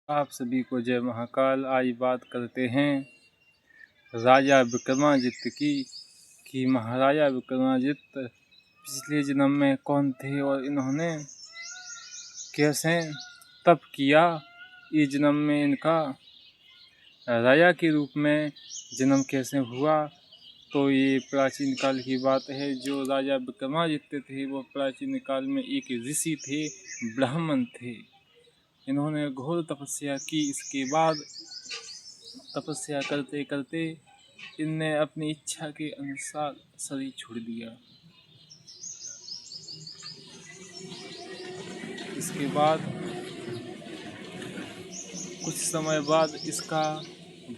आप सभी को जय महाकाल। आज बात करते हैं राजा विक्रमादित्य की कि महाराजा विक्रमादित्य पिछले जन्म में कौन थे और इन्होंने कैसे तप किया। इस जन्म में इनका राजा के रूप में जन्म कैसे हुआ। तो ये प्राचीन काल की बात है। जो राजा विक्रमादित्य थे वो प्राचीन काल में एक ऋषि थे, ब्राह्मण थे। इन्होंने घोर तपस्या की। इसके बाद तपस्या करते करते इनने अपनी इच्छा के अनुसार शरीर छोड़ दिया। इसके बाद कुछ समय बाद इसका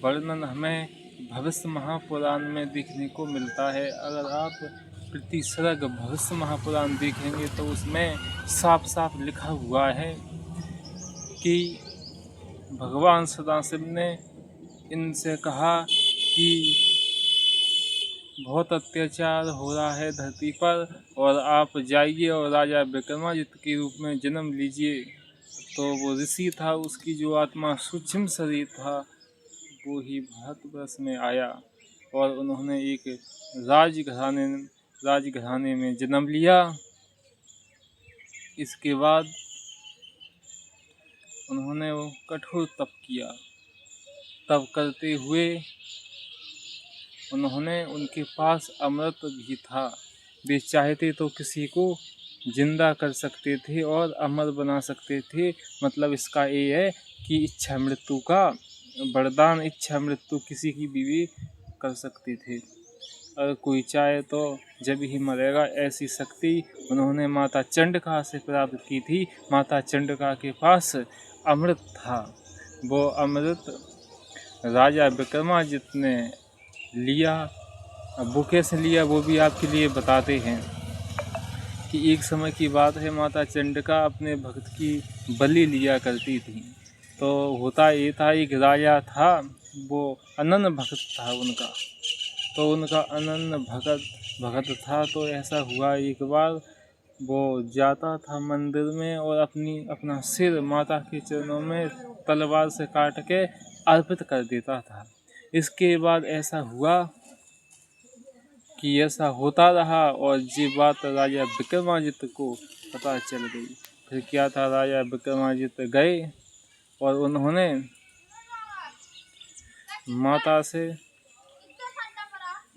वर्णन हमें भविष्य महापुराण में देखने को मिलता है। अगर आप प्रति सर्ग भविष्य महापुराण देखेंगे तो उसमें साफ साफ लिखा हुआ है कि भगवान सदाशिव ने इनसे कहा कि बहुत अत्याचार हो रहा है धरती पर और आप जाइए और राजा विक्रमादित्य के रूप में जन्म लीजिए। तो वो ऋषि था, उसकी जो आत्मा सूक्ष्म शरीर था वो ही भारतवर्ष में आया और उन्होंने एक राजघराने में जन्म लिया। इसके बाद उन्होंने वो कठोर तप किया। तप करते हुए उनके पास अमृत भी था। वे चाहते तो किसी को जिंदा कर सकते थे और अमर बना सकते थे। मतलब इसका ये है कि इच्छा मृत्यु का वरदान, इच्छा मृत्यु किसी की भी कर सकते थे। अगर कोई चाहे तो जब ही मरेगा, ऐसी शक्ति उन्होंने माता चंडिका से प्राप्त की थी। माता चंडिका के पास अमृत था। वो अमृत राजा विक्रमादित्य ने लिया। अब वो कैसे लिया वो भी आपके लिए बताते हैं कि एक समय की बात है, माता चंडिका अपने भक्त की बलि लिया करती थी। तो होता ये था, एक राजा था, वो अनन्य भक्त था उनका। तो उनका अनन्य भक्त था। तो ऐसा हुआ, एक बार वो जाता था मंदिर में और अपना सिर माता के चरणों में तलवार से काट के अर्पित कर देता था। इसके बाद ऐसा हुआ कि ऐसा होता रहा और ये बात राजा विक्रमादित्य को पता चल गई। फिर क्या था, राजा विक्रमादित्य गए और उन्होंने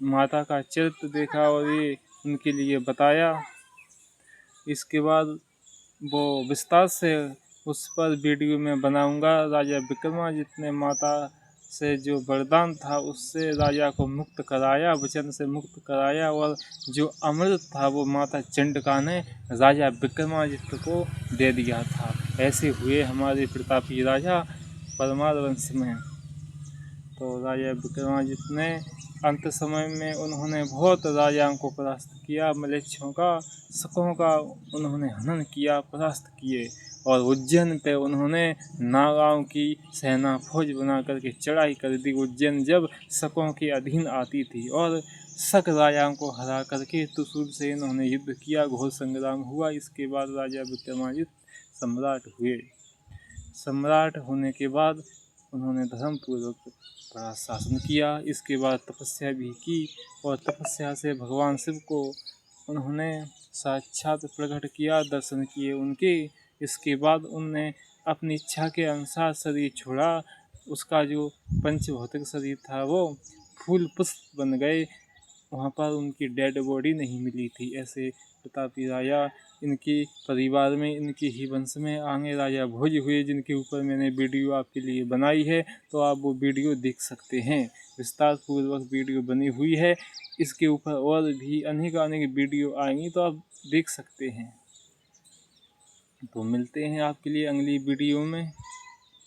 माता का चरित्र देखा और ये उनके लिए बताया। इसके बाद वो विस्तार से उस पर वीडियो में बनाऊंगा। राजा विक्रमादित्य ने माता से जो वरदान था उससे राजा को मुक्त कराया, वचन से मुक्त कराया और जो अमृत था वो माता चंडिका ने राजा विक्रमादित्य को दे दिया था। ऐसे हुए हमारे प्रतापी राजा परमार वंश में। तो राजा विक्रमादित्य ने अंत समय में उन्होंने बहुत राजाओं को परास्त किया। मलेच्छों का, शकों का उन्होंने हनन किया, परास्त किए और उज्जैन पे उन्होंने नागाओं की सेना फौज बना करके चढ़ाई कर दी। उज्जैन जब शकों के अधीन आती थी और शक राजाओं को हरा करके त्रिशूल से इन्होंने युद्ध किया, घोर संग्राम हुआ। इसके बाद राजा विक्रमादित्य सम्राट हुए। सम्राट होने के बाद उन्होंने धर्मपूर्वक बड़ा शासन किया। इसके बाद तपस्या भी की और तपस्या से भगवान शिव को उन्होंने साक्षात प्रकट किया, दर्शन किए उनके। इसके बाद उनने अपनी इच्छा के अनुसार शरीर छोड़ा। उसका जो पंचभौतिक शरीर था वो फूल पुष्प बन गए। वहाँ पर उनकी डेड बॉडी नहीं मिली थी। ऐसे प्रतापी राजा इनके परिवार में, इनके ही वंश में आगे राजा भोज हुए, जिनके ऊपर मैंने वीडियो आपके लिए बनाई है। तो आप वो वीडियो देख सकते हैं। विस्तार पूर्वक वीडियो बनी हुई है। इसके ऊपर और भी अनेक वीडियो आएंगी तो आप देख सकते हैं। तो मिलते हैं आपके लिए अगली वीडियो में।